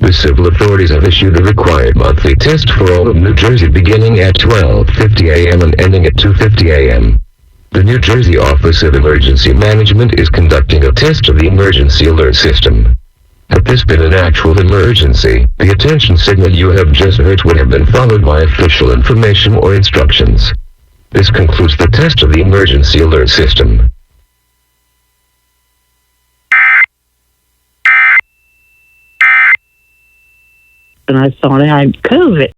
The civil authorities have issued a required monthly test for all of New Jersey beginning at 12:50 a.m. and ending at 2:50 a.m. The New Jersey Office of Emergency Management is conducting a test of the emergency alert system. Had this been an actual emergency, the attention signal you have just heard would have been followed by official information or instructions. This concludes the test of the emergency alert system. And I thought I had COVID.